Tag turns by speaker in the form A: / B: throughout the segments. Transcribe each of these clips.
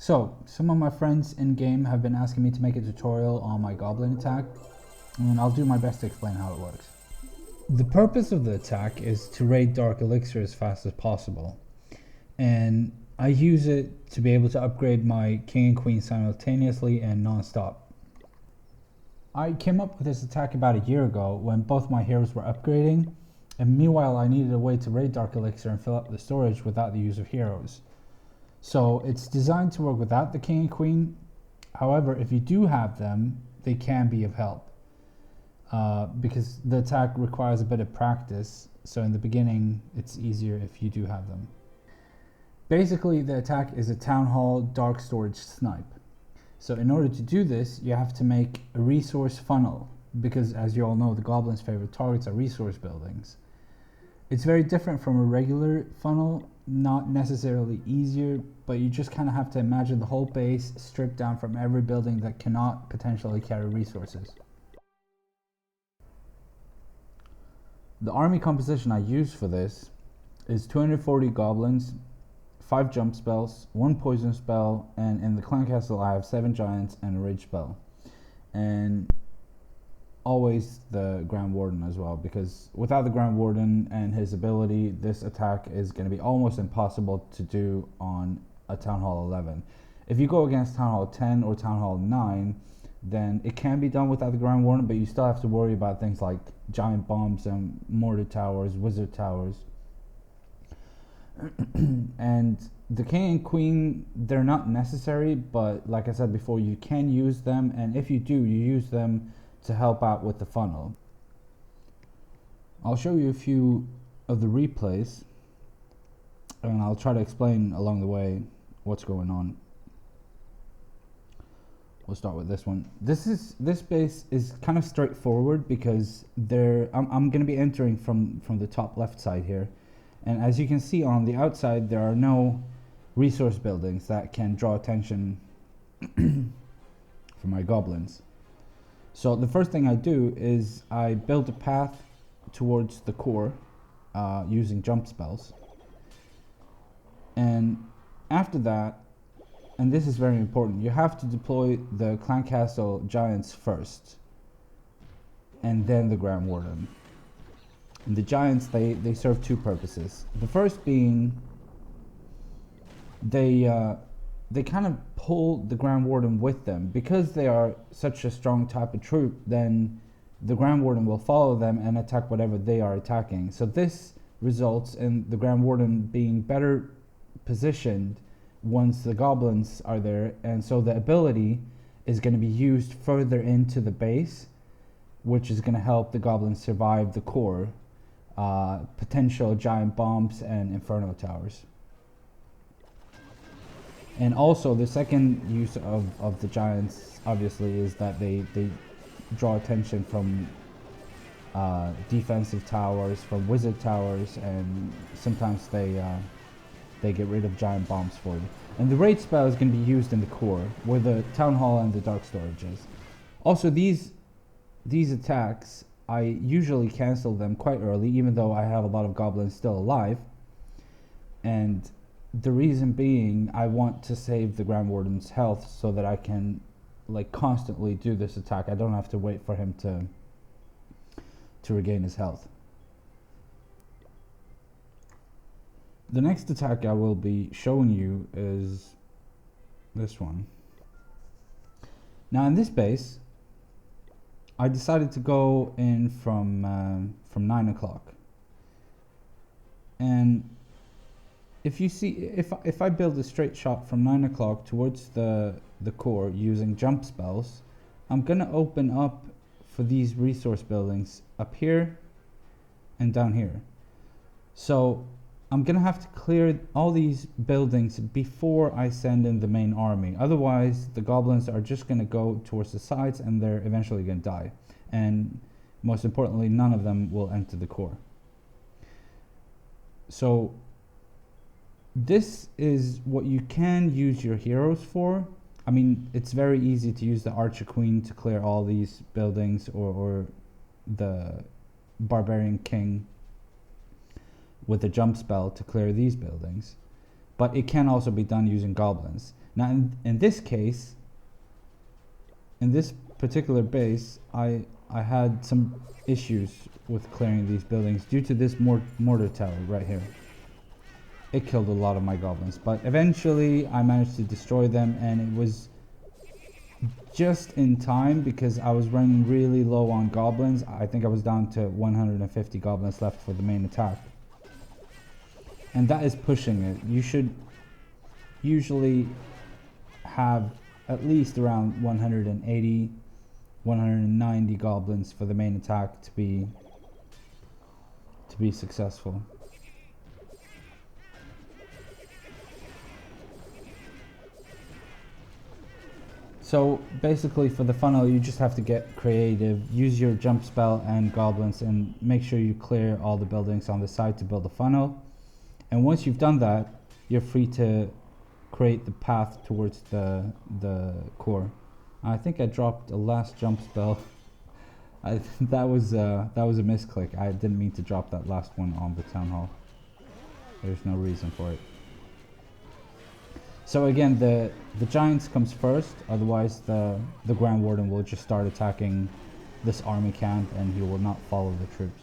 A: So, some of my friends in game have been asking me to make a tutorial on my Goblin attack, and I'll do my best to explain how it works. The purpose of the attack is to raid Dark Elixir as fast as possible, and I use it to be able to upgrade my King and Queen simultaneously and non-stop. I came up with this attack about a year ago when both my heroes were upgrading, and meanwhile I needed a way to raid Dark Elixir and fill up the storage without the use of heroes. So it's designed to work without the King and Queen. However, if you do have them, they can be of help. Because the attack requires a bit of practice, so in the beginning it's easier if you do have them. Basically, the attack is a Town Hall dark storage snipe. So in order to do this, you have to make a resource funnel, because as you all know, the Goblin's favorite targets are resource buildings. It's very different from a regular funnel, not necessarily easier, but you just kind of have to imagine the whole base stripped down from every building that cannot potentially carry resources. The army composition I use for this is 240 goblins, 5 jump spells, 1 poison spell, and in the clan castle I have 7 giants and a rage spell. And always the Grand Warden as well, because without the Grand Warden and his ability, this attack is going to be almost impossible to do on a Town Hall 11. If you go against Town Hall 10 or Town Hall 9, then it can be done without the Grand Warden, but you still have to worry about things like giant bombs and mortar towers, wizard towers. And the King and Queen, they're not necessary, but like I said before, you can use them, and if you do, you use them to help out with the funnel. I'll show you a few of the replays, and I'll try to explain along the way what's going on. We'll start with this one. This base is kind of straightforward because I'm going to be entering from the top left side here, and as you can see on the outside, there are no resource buildings that can draw attention for my goblins. So the first thing I do is I build a path towards the core using jump spells. And after that, and this is very important, you have to deploy the clan castle giants first, and then the Grand Warden. And the giants, they serve 2 purposes. The first being they kind of pull the Grand Warden with them. Because they are such a strong type of troop, then the Grand Warden will follow them and attack whatever they are attacking. So this results in the Grand Warden being better positioned once the goblins are there, and so the ability is going to be used further into the base, which is going to help the goblins survive the core, potential giant bombs and inferno towers. And also the second use of the giants obviously is that they draw attention from defensive towers, from wizard towers, and sometimes they get rid of giant bombs for you. And the raid spell is going to be used in the core where the town hall and the dark storage is. Also, these attacks, I usually cancel them quite early, even though I have a lot of goblins still alive. And the reason being, I want to save the Grand Warden's health so that I can constantly do this attack. I don't have to wait for him to regain his health. The next attack I will be showing you is this one. Now in this base, I decided to go in from 9 o'clock. And if you see, if I build a straight shot from 9 o'clock towards the core using jump spells, I'm gonna open up for these resource buildings up here and down here. So I'm gonna have to clear all these buildings before I send in the main army. Otherwise, the goblins are just gonna go towards the sides and they're eventually gonna die. And most importantly, none of them will enter the core. So this is what you can use your heroes for. I mean, it's very easy to use the Archer Queen to clear all these buildings, or the Barbarian King with a jump spell to clear these buildings. But it can also be done using goblins. Now in this case, in this particular base, I had some issues with clearing these buildings due to this mortar tower right here. It killed a lot of my goblins, but eventually I managed to destroy them, and it was just in time because I was running really low on goblins. I think I was down to 150 goblins left for the main attack. And that is pushing it. You should usually have at least around 180, 190 goblins for the main attack to be successful. So basically for the funnel, you just have to get creative, use your jump spell and goblins, and make sure you clear all the buildings on the side to build a funnel. And once you've done that, you're free to create the path towards the core. I think I dropped a last jump spell. That was a misclick. I didn't mean to drop that last one on the town hall. There's no reason for it. So again, the giants comes first, otherwise the Grand Warden will just start attacking this army camp and he will not follow the troops.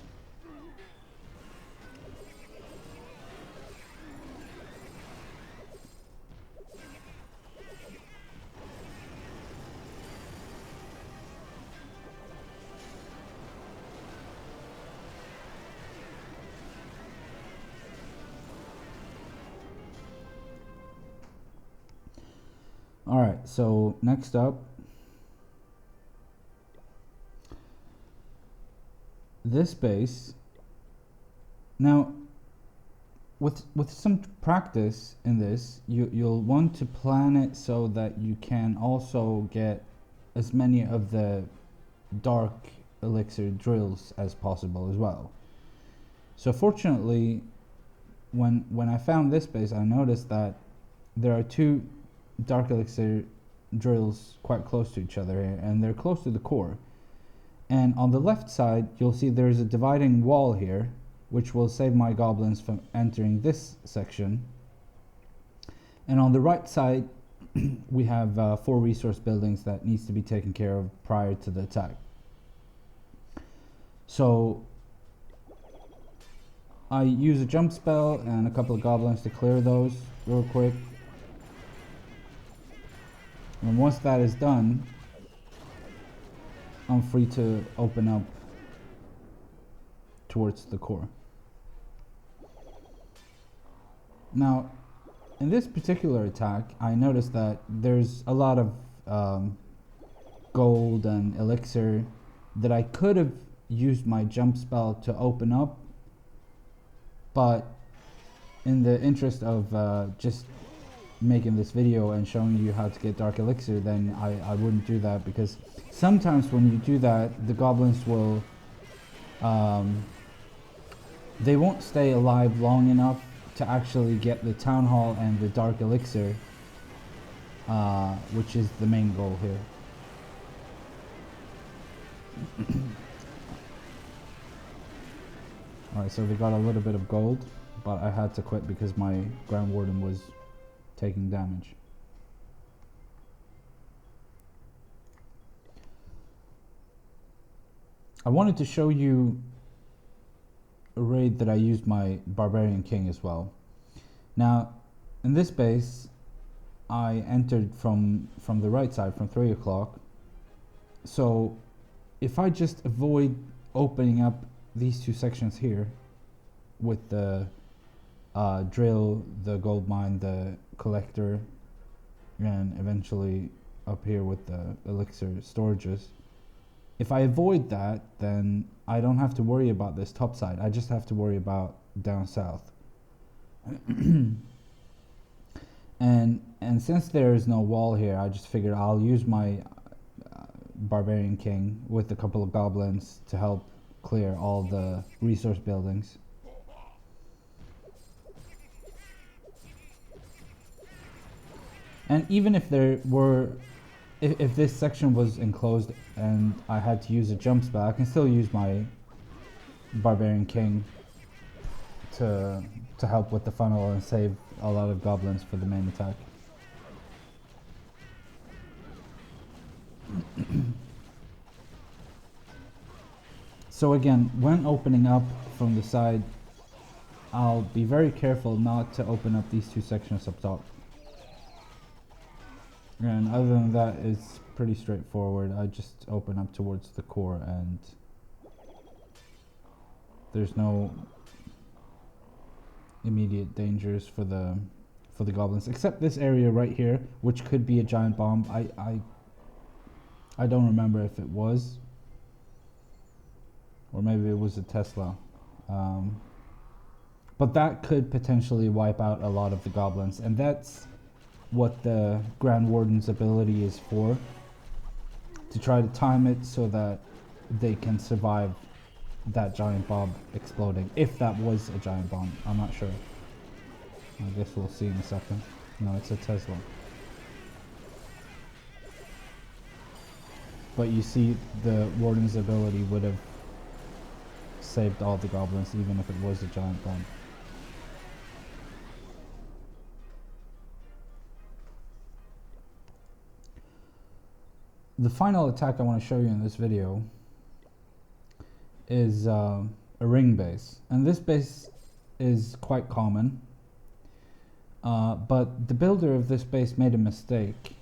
A: Alright, so next up, this base. Now, with some practice in this, you'll want to plan it so that you can also get as many of the dark elixir drills as possible as well. So fortunately, when I found this base, I noticed that there are two dark elixir drills quite close to each other here, and they're close to the core. And on the left side, you'll see there's a dividing wall here, which will save my goblins from entering this section. And on the right side, we have 4 resource buildings that needs to be taken care of prior to the attack. So I use a jump spell and a couple of goblins to clear those real quick. And once that is done, I'm free to open up towards the core. Now, in this particular attack, I noticed that there's a lot of gold and elixir that I could have used my jump spell to open up, but in the interest of just making this video and showing you how to get dark elixir, then I wouldn't do that, because sometimes when you do that, the goblins will they won't stay alive long enough to actually get the town hall and the dark elixir, which is the main goal here. Alright, so we got a little bit of gold, but I had to quit because my Grand Warden was taking damage. I wanted to show you a raid that I used my Barbarian King as well. Now, in this base, I entered from the right side, from 3 o'clock. So, if I just avoid opening up these 2 sections here with the drill, the gold mine, the collector, and eventually up here with the elixir storages, if I avoid that, then I don't have to worry about this top side. I just have to worry about down south. and since there is no wall here, I just figured I'll use my Barbarian King with a couple of goblins to help clear all the resource buildings. And even if there were, if this section was enclosed and I had to use a jump spell, I can still use my Barbarian King to help with the funnel and save a lot of goblins for the main attack. So again, when opening up from the side, I'll be very careful not to open up these two sections up top. And other than that, it's pretty straightforward. I just open up towards the core and there's no immediate dangers for the goblins, except this area right here, which could be a giant bomb. I don't remember if it was, or maybe it was a Tesla. But that could potentially wipe out a lot of the goblins, and that's what the Grand Warden's ability is for, to try to time it so that they can survive that giant bomb exploding, if that was a giant bomb. I'm not sure. I guess we'll see in a second. No, it's a Tesla. But you see, the Warden's ability would have saved all the goblins, even if it was a giant bomb. The final attack I want to show you in this video is a ring base, and this base is quite common, but the builder of this base made a mistake,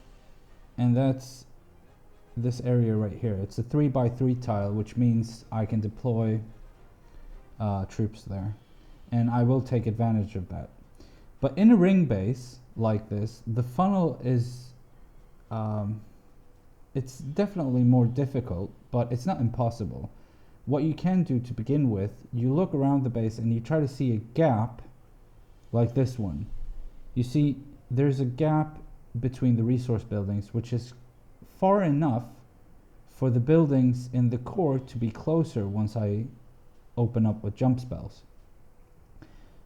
A: and that's this area right here. It's a 3x3 tile, which means I can deploy troops there, and I will take advantage of that. But in a ring base like this, the funnel is it's definitely more difficult, but it's not impossible. What you can do to begin with, you look around the base and you try to see a gap like this one. You see there's a gap between the resource buildings, which is far enough for the buildings in the core to be closer once I open up with jump spells.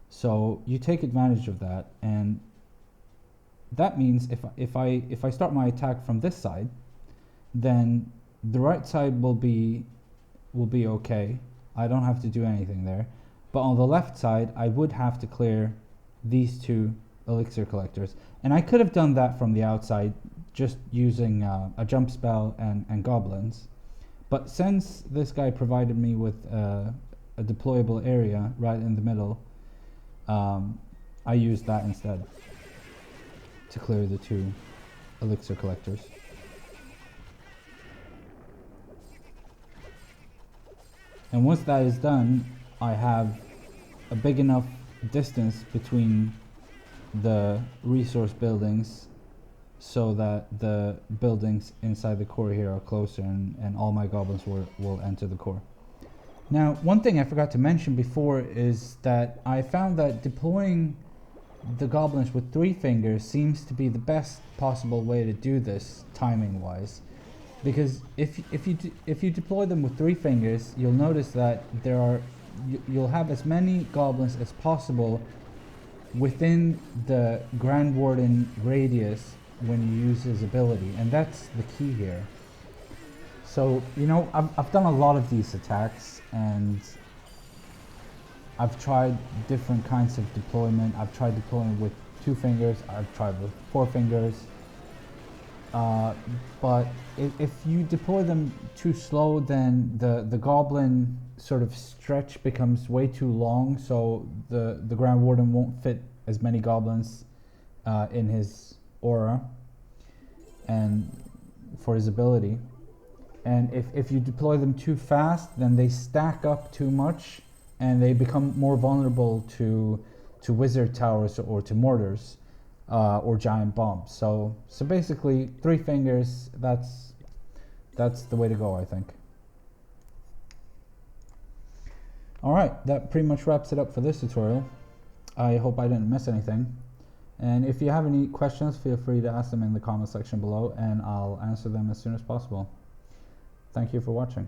A: So you take advantage of that, and that means if I start my attack from this side, then the right side will be okay. I don't have to do anything there. But on the left side, I would have to clear these two elixir collectors, and I could have done that from the outside, just using a jump spell and goblins. But since this guy provided me with a deployable area right in the middle, I used that instead to clear the two elixir collectors. And once that is done, I have a big enough distance between the resource buildings so that the buildings inside the core here are closer, and all my goblins will enter the core. Now, one thing I forgot to mention before is that I found that deploying the goblins with 3 fingers seems to be the best possible way to do this timing wise. Because if you deploy them with 3 fingers, you'll notice that you'll have as many goblins as possible within the Grand Warden radius when you use his ability, and that's the key here. So, you know, I've done a lot of these attacks, and I've tried different kinds of deployment. I've tried deploying with 2 fingers, I've tried with 4 fingers. But if you deploy them too slow, then the goblin sort of stretch becomes way too long, so the Grand Warden won't fit as many goblins in his aura and for his ability. And if you deploy them too fast, then they stack up too much and they become more vulnerable to wizard towers or to mortars. Or giant bombs. So basically 3 fingers, that's the way to go, I think. Alright, that pretty much wraps it up for this tutorial. I hope I didn't miss anything. And if you have any questions, feel free to ask them in the comment section below, and I'll answer them as soon as possible. Thank you for watching.